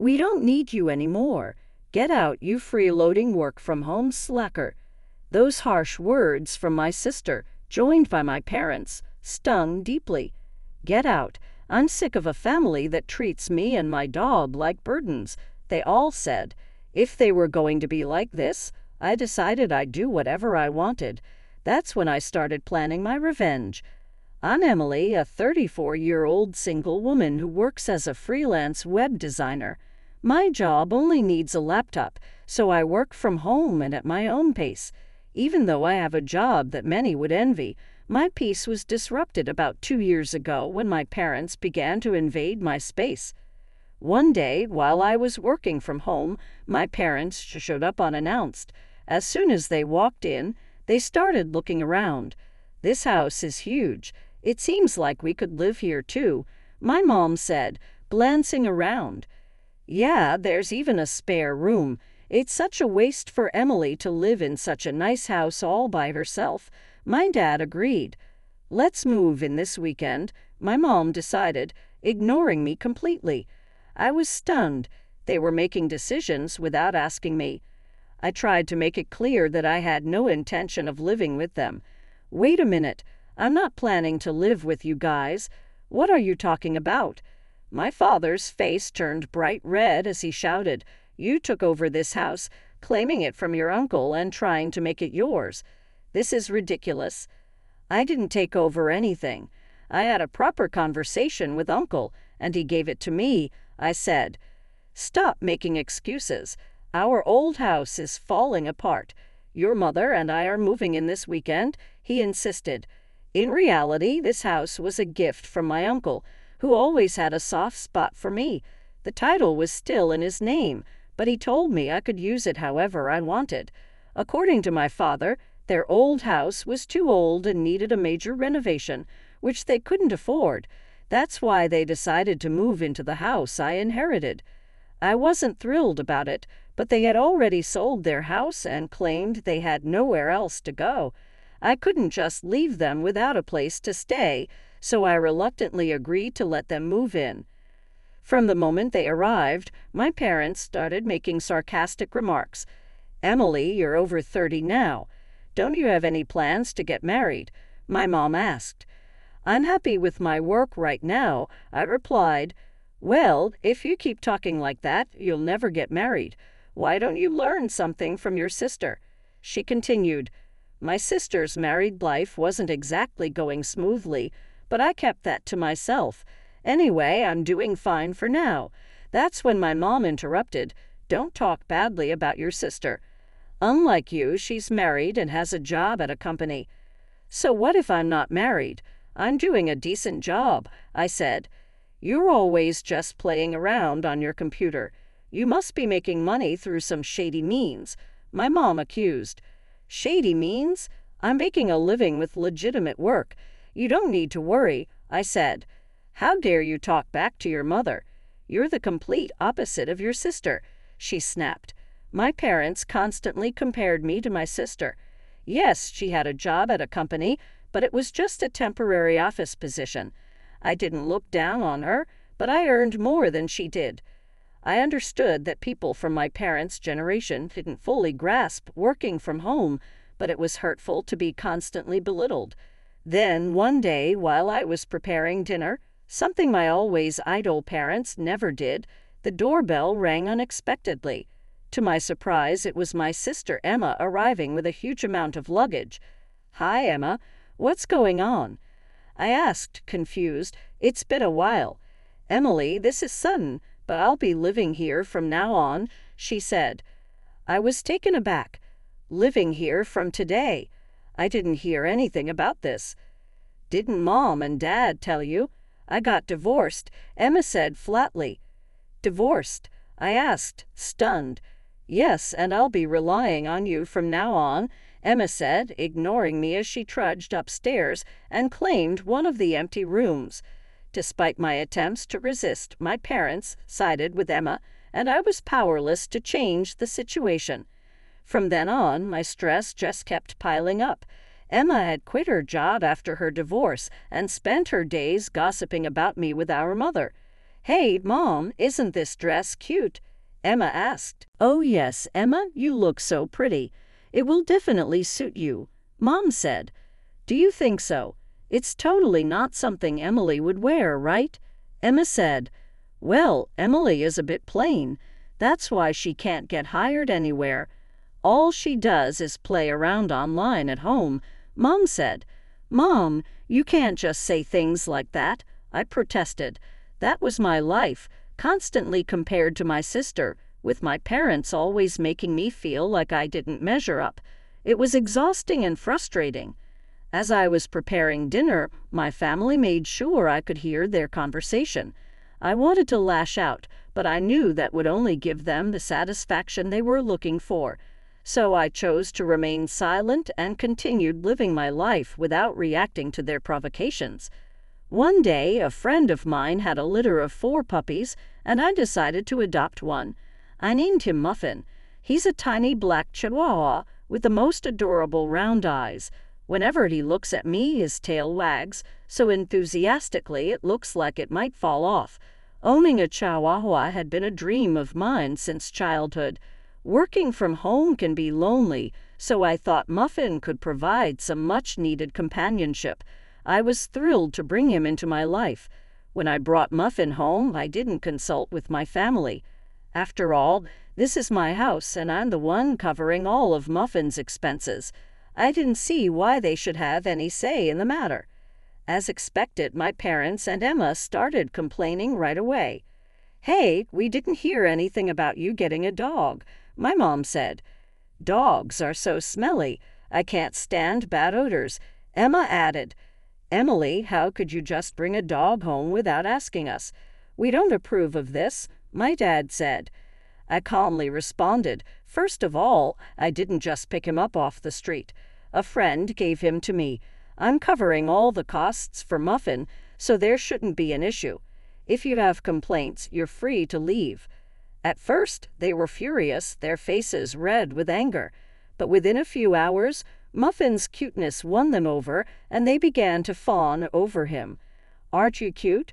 We don't need you anymore. Get out, you freeloading work-from-home slacker. Those harsh words from my sister, joined by my parents, stung deeply. Get out. I'm sick of a family that treats me and my dog like burdens, they all said. If they were going to be like this, I decided I'd do whatever I wanted. That's when I started planning my revenge. I'm Emily, a 34-year-old single woman who works as a freelance web designer. My job only needs a laptop, so I work from home and at my own pace. Even though I have a job that many would envy, my peace was disrupted about 2 years ago when my parents began to invade my space. One day, while I was working from home, my parents showed up unannounced. As soon as they walked in, they started looking around. This house is huge. It seems like we could live here too, my mom said, glancing around. Yeah, there's even a spare room. It's such a waste for Emily to live in such a nice house all by herself. My dad agreed. Let's move in this weekend, my mom decided, ignoring me completely. I was stunned. They were making decisions without asking me. I tried to make it clear that I had no intention of living with them. Wait a minute. I'm not planning to live with you guys. What are you talking about? My father's face turned bright red as he shouted, You took over this house, claiming it from your uncle and trying to make it yours. This is ridiculous. I didn't take over anything. I had a proper conversation with Uncle, and he gave it to me, I said. Stop making excuses. Our old house is falling apart. Your mother and I are moving in this weekend, he insisted. In reality, this house was a gift from my uncle, who always had a soft spot for me. The title was still in his name, but he told me I could use it however I wanted. According to my father, their old house was too old and needed a major renovation, which they couldn't afford. That's why they decided to move into the house I inherited. I wasn't thrilled about it, but they had already sold their house and claimed they had nowhere else to go. I couldn't just leave them without a place to stay, so I reluctantly agreed to let them move in. From the moment they arrived, my parents started making sarcastic remarks. Emily, you're over 30 now. Don't you have any plans to get married? My mom asked. I'm happy with my work right now, I replied. Well, if you keep talking like that, you'll never get married. Why don't you learn something from your sister? She continued. My sister's married life wasn't exactly going smoothly, but I kept that to myself. Anyway, I'm doing fine for now. That's when my mom interrupted. Don't talk badly about your sister. Unlike you, she's married and has a job at a company. So what if I'm not married? I'm doing a decent job, I said. You're always just playing around on your computer. You must be making money through some shady means, my mom accused. Shady means? I'm making a living with legitimate work. You don't need to worry, I said. How dare you talk back to your mother? You're the complete opposite of your sister, she snapped. My parents constantly compared me to my sister. Yes, she had a job at a company, but it was just a temporary office position. I didn't look down on her, but I earned more than she did. I understood that people from my parents' generation didn't fully grasp working from home, but it was hurtful to be constantly belittled. Then, one day, while I was preparing dinner, something my always idle parents never did, the doorbell rang unexpectedly. To my surprise, it was my sister Emma arriving with a huge amount of luggage. Hi, Emma. What's going on? I asked, confused. It's been a while. Emily, this is sudden, but I'll be living here from now on, she said. I was taken aback. Living here from today. I didn't hear anything about this. Didn't Mom and Dad tell you? I got divorced, Emma said flatly. Divorced? I asked, stunned. Yes, and I'll be relying on you from now on, Emma said, ignoring me as she trudged upstairs and claimed one of the empty rooms. Despite my attempts to resist, my parents sided with Emma, and I was powerless to change the situation. From then on, my stress just kept piling up. Emma had quit her job after her divorce and spent her days gossiping about me with our mother. "Hey, Mom, isn't this dress cute?" Emma asked. "Oh yes, Emma, you look so pretty. It will definitely suit you," Mom said. "Do you think so? It's totally not something Emily would wear, right?" Emma said. "Well, Emily is a bit plain. That's why she can't get hired anywhere. All she does is play around online at home," Mom said. "Mom, you can't just say things like that," I protested. That was my life, constantly compared to my sister, with my parents always making me feel like I didn't measure up. It was exhausting and frustrating. As I was preparing dinner, my family made sure I could hear their conversation. I wanted to lash out, but I knew that would only give them the satisfaction they were looking for. So I chose to remain silent and continued living my life without reacting to their provocations. One day, a friend of mine had a litter of 4 puppies, and I decided to adopt one. I named him Muffin. He's a tiny black chihuahua with the most adorable round eyes. Whenever he looks at me, his tail wags so enthusiastically it looks like it might fall off. Owning a chihuahua had been a dream of mine since childhood. Working from home can be lonely, so I thought Muffin could provide some much-needed companionship. I was thrilled to bring him into my life. When I brought Muffin home, I didn't consult with my family. After all, this is my house, and I'm the one covering all of Muffin's expenses. I didn't see why they should have any say in the matter. As expected, my parents and Emma started complaining right away. "Hey, we didn't hear anything about you getting a dog," my mom said. "Dogs are so smelly. I can't stand bad odors," Emma added. "Emily, how could you just bring a dog home without asking us? We don't approve of this," my dad said. I calmly responded, "First of all, I didn't just pick him up off the street. A friend gave him to me. I'm covering all the costs for Muffin, so there shouldn't be an issue. If you have complaints, you're free to leave." At first, they were furious, their faces red with anger. But within a few hours, Muffin's cuteness won them over, and they began to fawn over him. "Aren't you cute?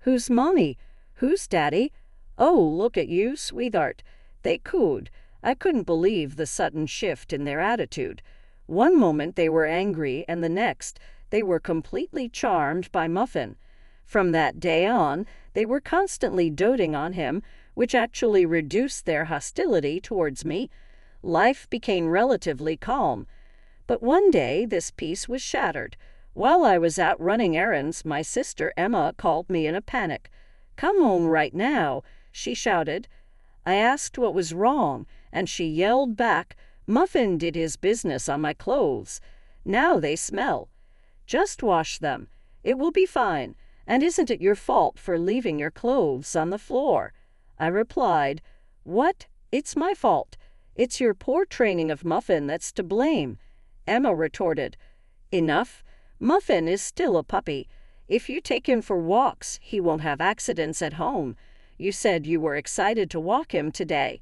Who's Mommy? Who's Daddy? Oh, look at you, sweetheart." They cooed. I couldn't believe the sudden shift in their attitude. One moment they were angry, and the next they were completely charmed by Muffin. From that day on, they were constantly doting on him, which actually reduced their hostility towards me. Life became relatively calm. But one day this peace was shattered. While I was out running errands, my sister Emma called me in a panic. "Come home right now," she shouted. I asked what was wrong, and she yelled back, "Muffin did his business on my clothes. Now they smell. Just wash them. It will be fine. And isn't it your fault for leaving your clothes on the floor?" I replied, "What? It's my fault. It's your poor training of Muffin that's to blame." Emma retorted, "Enough. Muffin is still a puppy. If you take him for walks, he won't have accidents at home. You said you were excited to walk him today.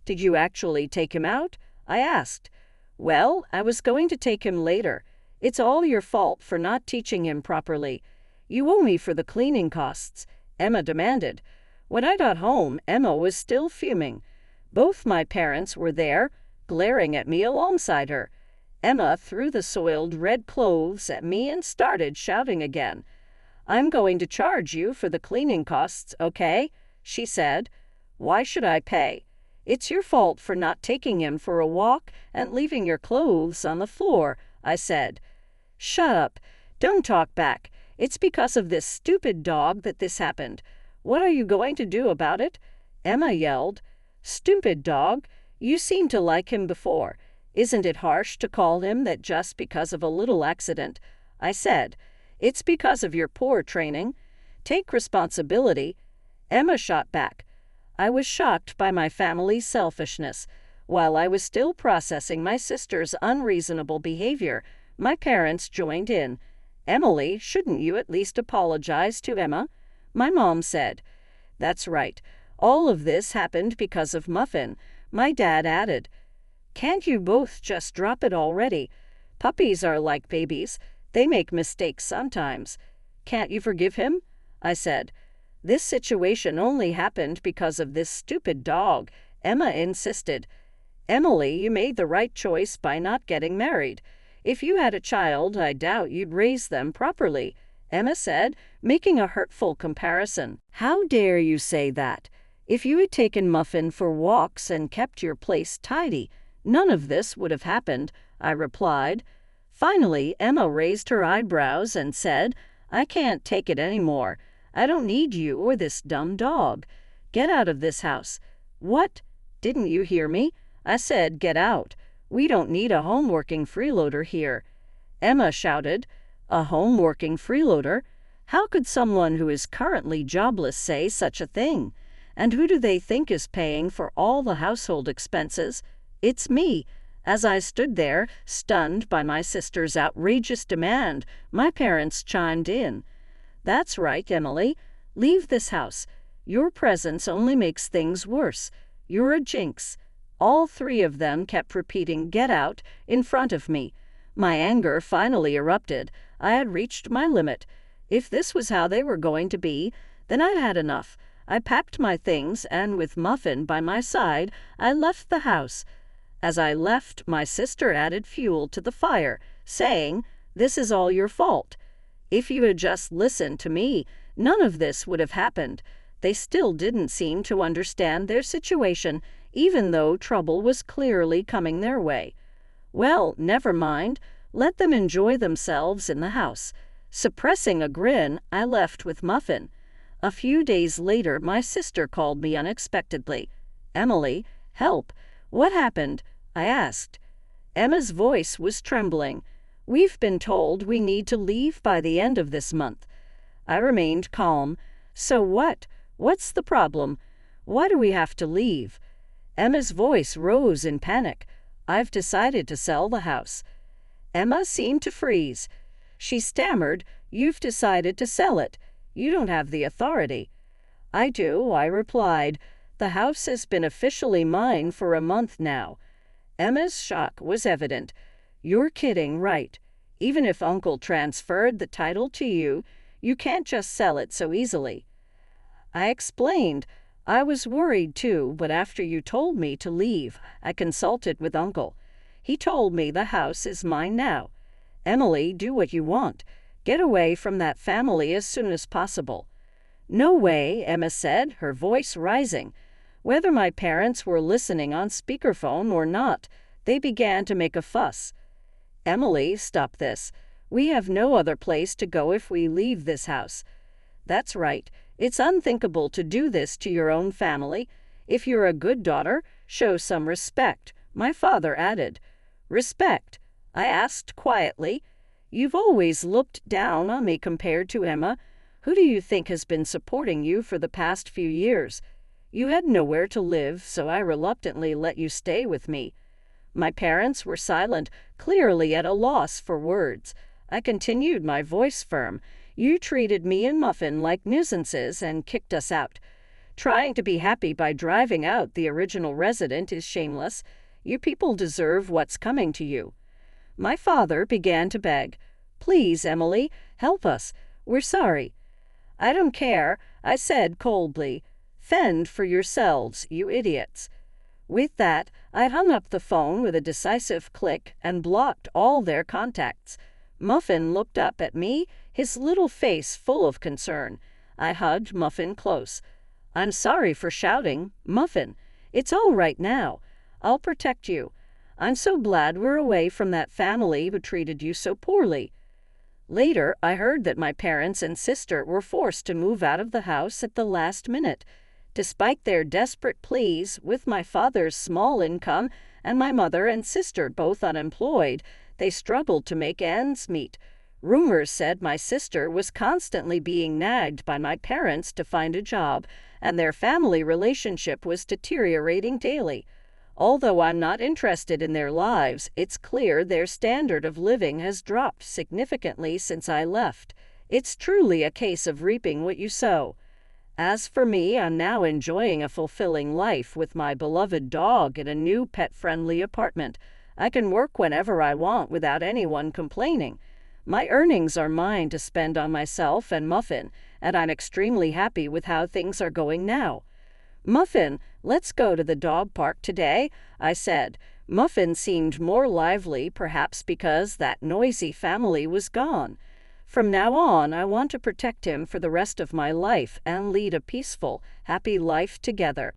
Did you actually take him out?" I asked. "Well, I was going to take him later. It's all your fault for not teaching him properly. You owe me for the cleaning costs," Emma demanded. When I got home, Emma was still fuming. Both my parents were there, glaring at me alongside her. Emma threw the soiled red clothes at me and started shouting again. "I'm going to charge you for the cleaning costs, okay?" she said. "Why should I pay? It's your fault for not taking him for a walk and leaving your clothes on the floor," I said. "Shut up. Don't talk back. It's because of this stupid dog that this happened. What are you going to do about it?" Emma yelled. "Stupid dog? You seemed to like him before. Isn't it harsh to call him that just because of a little accident?" I said. "It's because of your poor training. Take responsibility." Emma shot back. I was shocked by my family's selfishness. While I was still processing my sister's unreasonable behavior, my parents joined in. "Emily, shouldn't you at least apologize to Emma?" my mom said. "That's right. All of this happened because of Muffin," my dad added. "Can't you both just drop it already? Puppies are like babies. They make mistakes sometimes. Can't you forgive him?" I said. This situation only happened because of this stupid dog, Emma insisted. Emily, you made the right choice by not getting married. If you had a child, I doubt you'd raise them properly, Emma said, making a hurtful comparison. How dare you say that? If you had taken Muffin for walks and kept your place tidy, none of this would have happened, I replied. Finally, Emma raised her eyebrows and said, I can't take it anymore. I don't need you or this dumb dog. Get out of this house. What? Didn't you hear me? I said, get out. We don't need a home-working freeloader here. Emma shouted, a home-working freeloader? How could someone who is currently jobless say such a thing? And who do they think is paying for all the household expenses? It's me. As I stood there, stunned by my sister's outrageous demand, my parents chimed in. That's right, Emily. Leave this house. Your presence only makes things worse. You're a jinx. All three of them kept repeating, get out, in front of me. My anger finally erupted. I had reached my limit. If this was how they were going to be, then I'd had enough. I packed my things, and with Muffin by my side, I left the house. As I left, my sister added fuel to the fire, saying, this is all your fault. If you had just listened to me, none of this would have happened. They still didn't seem to understand their situation, even though trouble was clearly coming their way. Well, never mind. Let them enjoy themselves in the house. Suppressing a grin, I left with Muffin. A few days later, my sister called me unexpectedly. Emily, help. What happened? I asked. Emma's voice was trembling. We've been told we need to leave by the end of this month. I remained calm. So what? What's the problem? Why do we have to leave? Emma's voice rose in panic. I've decided to sell the house. Emma seemed to freeze. She stammered, you've decided to sell it. You don't have the authority. I do, I replied. The house has been officially mine for a month now. Emma's shock was evident. You're kidding, right? Even if Uncle transferred the title to you, you can't just sell it so easily. I explained. I was worried too, but after you told me to leave, I consulted with Uncle. He told me the house is mine now. Emily, do what you want. Get away from that family as soon as possible. No way, Emma said, her voice rising. Whether my parents were listening on speakerphone or not, they began to make a fuss. Emily, stop this. We have no other place to go if we leave this house. That's right. It's unthinkable to do this to your own family. If you're a good daughter, show some respect, my father added. Respect? I asked quietly. You've always looked down on me compared to Emma. Who do you think has been supporting you for the past few years? You had nowhere to live, so I reluctantly let you stay with me. My parents were silent, clearly at a loss for words. I continued, my voice firm. You treated me and Muffin like nuisances and kicked us out. Trying to be happy by driving out the original resident is shameless. You people deserve what's coming to you. My father began to beg. Please, Emily, help us. We're sorry. I don't care, I said coldly. Fend for yourselves, you idiots. With that, I hung up the phone with a decisive click and blocked all their contacts. Muffin looked up at me, his little face full of concern. I hugged Muffin close. I'm sorry for shouting, Muffin. It's all right now. I'll protect you. I'm so glad we're away from that family who treated you so poorly. Later, I heard that my parents and sister were forced to move out of the house at the last minute. Despite their desperate pleas, with my father's small income and my mother and sister both unemployed, they struggled to make ends meet. Rumors said my sister was constantly being nagged by my parents to find a job, and their family relationship was deteriorating daily. Although I'm not interested in their lives, it's clear their standard of living has dropped significantly since I left. It's truly a case of reaping what you sow. As for me, I'm now enjoying a fulfilling life with my beloved dog in a new pet-friendly apartment. I can work whenever I want without anyone complaining. My earnings are mine to spend on myself and Muffin, and I'm extremely happy with how things are going now. Muffin, let's go to the dog park today, I said. Muffin seemed more lively, perhaps because that noisy family was gone. From now on, I want to protect him for the rest of my life and lead a peaceful, happy life together.